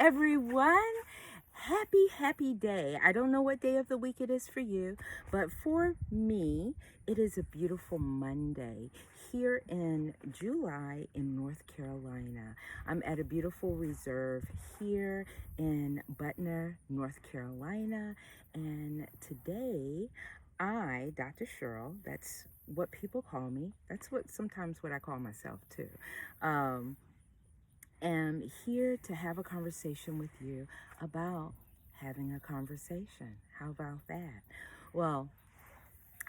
everyone. Happy day. I don't know what day of the week it is for you, but for me, it is a beautiful Monday here in July in North Carolina. I'm at a beautiful reserve here in Butner, North Carolina, and today Dr. Cheryl, that's what people call me. That's sometimes what I call myself too. Um, am here to have a conversation with you about having a conversation. How about that? Well,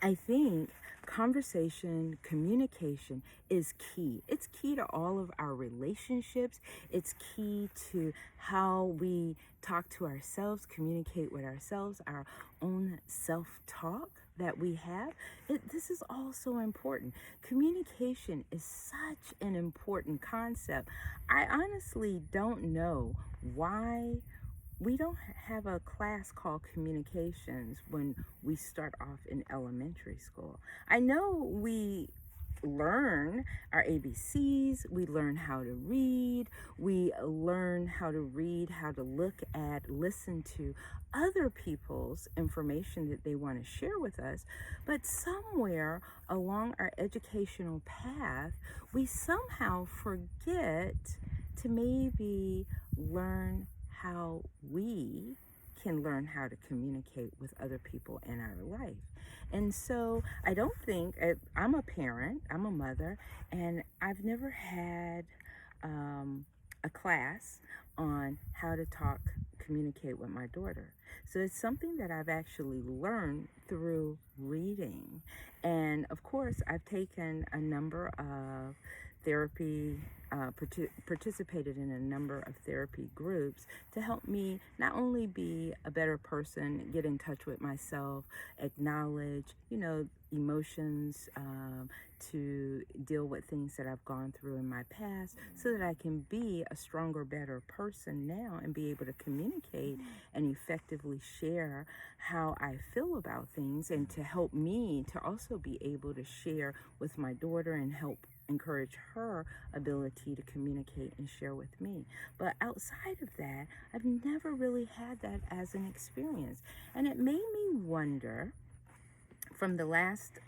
I think conversation, communication is key. It's key to all of our relationships. It's key to how we talk to ourselves, communicate with ourselves, our own self-talk that we have. This is all so important. Communication is such an important concept. I honestly don't know why we don't have a class called communications when we start off in elementary school. I know we learn our ABCs, we learn how to read, we learn how to read, how to look at, listen to other people's information that they want to share with us, but somewhere along our educational path, we somehow forget to maybe learn how we can learn how to communicate with other people in our life. And so I don't think, I'm a parent, I'm a mother, and I've never had a class on how to communicate with my daughter. So it's something that I've actually learned through reading. And of course, I've taken a number of therapy, participated in a number of therapy groups to help me not only be a better person, get in touch with myself, acknowledge, emotions, to deal with things that I've gone through in my past so that I can be a stronger, better person now and be able to communicate and effectively share how I feel about things, and to help me to also be able to share with my daughter and help encourage her ability to communicate and share with me. But outside of that, I've never really had that as an experience. And it made me wonder, from the last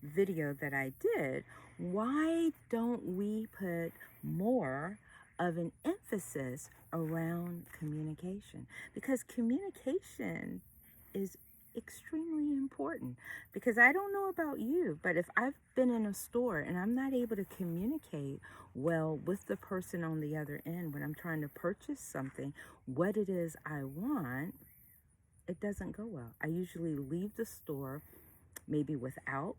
video that I did, why don't we put more of an emphasis around communication? Because communication is extremely important. Because I don't know about you, but if I've been in a store and I'm not able to communicate well with the person on the other end when I'm trying to purchase something, what it is I want, it doesn't go well. I usually leave the store maybe without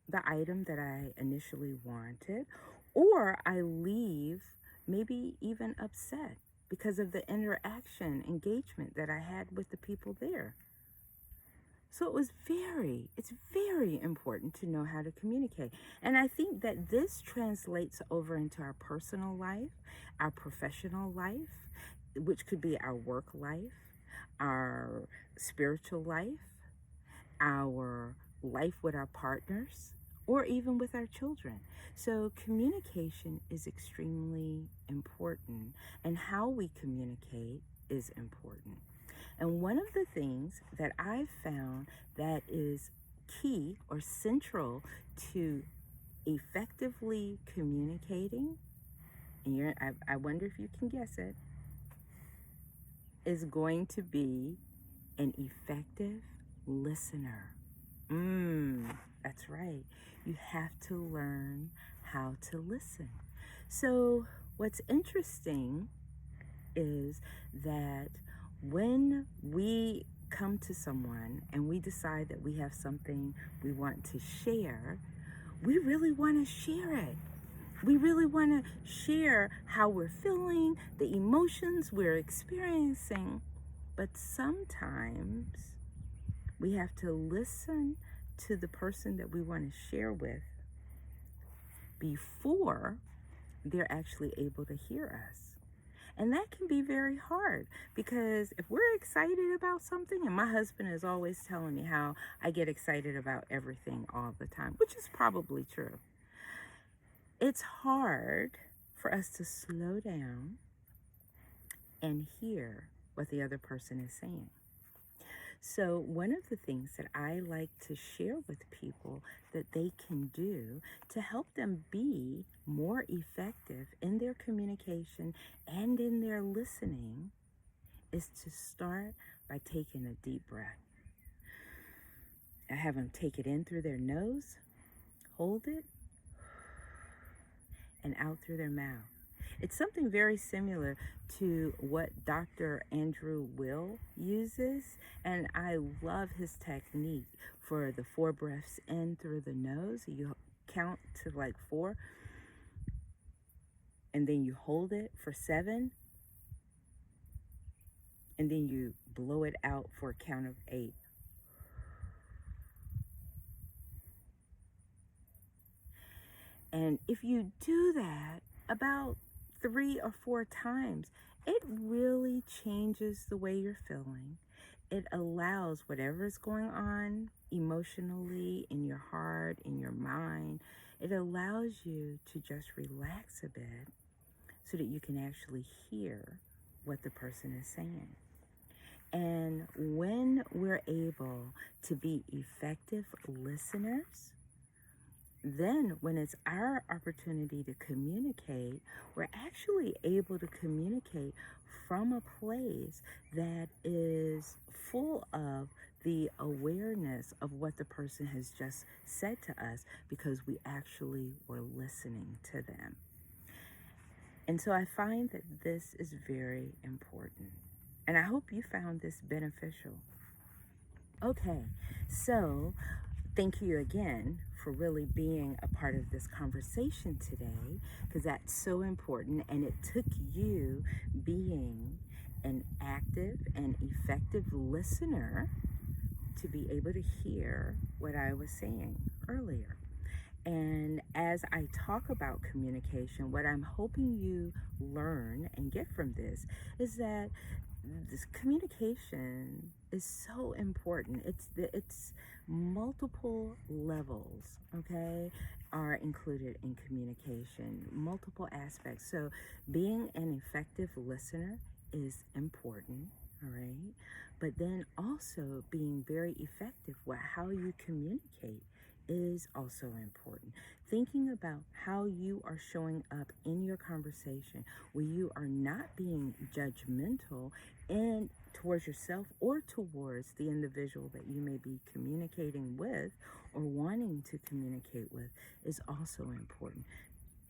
the item that I initially wanted, or I leave maybe even upset because of the interaction, engagement that I had with the people there. So it's very important to know how to communicate. And I think that this translates over into our personal life, our professional life, which could be our work life, our spiritual life, our life with our partners, or even with our children. So communication is extremely important, and how we communicate is important. And one of the things that I've found that is key or central to effectively communicating, and I wonder if you can guess it, is going to be an effective listener. That's right. You have to learn how to listen. So what's interesting is that when we come to someone and we decide that we have something we want to share, we really want to share it. We really want to share how we're feeling, the emotions we're experiencing. But sometimes we have to listen to the person that we want to share with before they're actually able to hear us. And that can be very hard, because if we're excited about something, and my husband is always telling me how I get excited about everything all the time, which is probably true. It's hard for us to slow down and hear what the other person is saying. So, one of the things that I like to share with people that they can do to help them be more effective in their communication and in their listening is to start by taking a deep breath. I have them take it in through their nose, hold it, and out through their mouth. It's something very similar to what Dr. Andrew Will uses, and I love his technique for the 4 breaths in through the nose. You count to like 4, and then you hold it for 7, and then you blow it out for a count of 8. And if you do that about 3 or 4 times, it really changes the way you're feeling. It allows whatever is going on emotionally in your heart, in your mind, it allows you to just relax a bit so that you can actually hear what the person is saying. And when we're able to be effective listeners, then when it's our opportunity to communicate, we're actually able to communicate from a place that is full of the awareness of what the person has just said to us because we actually were listening to them. And so I find that this is very important. And I hope you found this beneficial. Okay, so thank you again for really being a part of this conversation today, because that's so important. And it took you being an active and effective listener to be able to hear what I was saying earlier. And as I talk about communication, what I'm hoping you learn and get from this is that this communication is so important. It's multiple levels, okay, are included in communication, multiple aspects. So being an effective listener is important, all right? But then also being very effective with how you communicate is also important. Thinking about how you are showing up in your conversation where you are not being judgmental and towards yourself or towards the individual that you may be communicating with or wanting to communicate with is also important.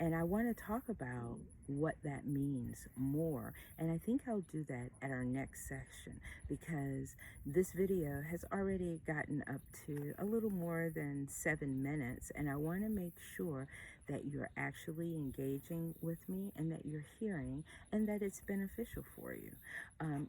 And I want to talk about what that means more. And I think I'll do that at our next section because this video has already gotten up to a little more than 7 minutes. And I want to make sure that you're actually engaging with me and that you're hearing and that it's beneficial for you.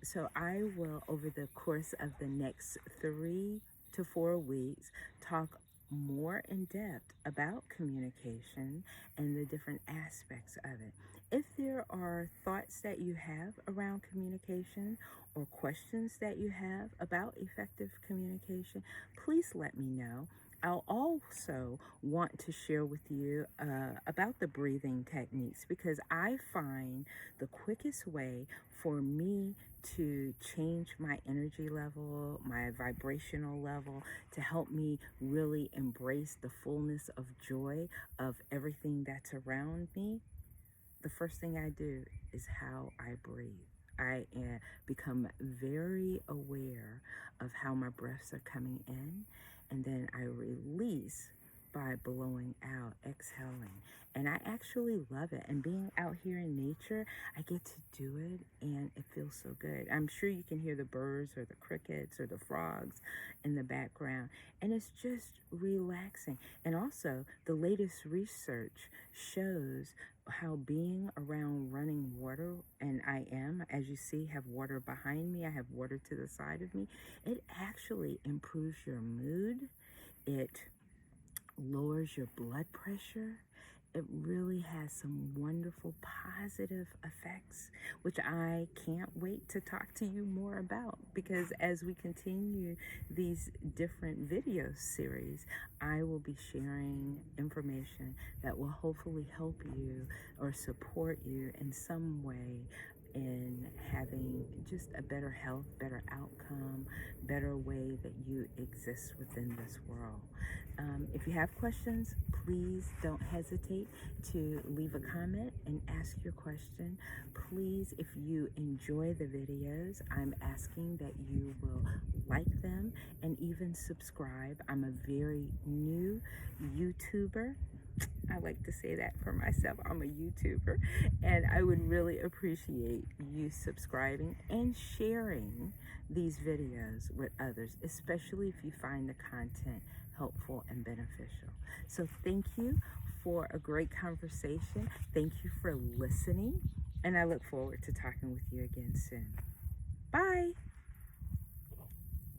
So I will, over the course of the next 3 to 4 weeks, talk more in depth about communication and the different aspects of it. If there are thoughts that you have around communication or questions that you have about effective communication, please let me know. I'll also want to share with you about the breathing techniques because I find the quickest way for me to change my energy level, my vibrational level, to help me really embrace the fullness of joy of everything that's around me. The first thing I do is how I breathe. I become very aware of how my breaths are coming in, and then I release by blowing out, exhaling. And I actually love it. And being out here in nature, I get to do it, and it feels so good. I'm sure you can hear the birds or the crickets or the frogs in the background, and it's just relaxing. And also, the latest research shows how being around running water, and I am, as you see, have water behind me, I have water to the side of me, it actually improves your mood, it lowers your blood pressure. It really has some wonderful positive effects, which I can't wait to talk to you more about because as we continue these different video series, I will be sharing information that will hopefully help you or support you in some way in having having just a better health, better outcome, better way that you exist within this world. If you have questions, please don't hesitate to leave a comment and ask your question. Please, if you enjoy the videos, I'm asking that you will like them and even subscribe. I'm a very new YouTuber. I like to say that for myself. I'm a YouTuber, and I would really appreciate you subscribing and sharing these videos with others, especially if you find the content helpful and beneficial. So thank you for a great conversation. Thank you for listening, and I look forward to talking with you again soon. Bye.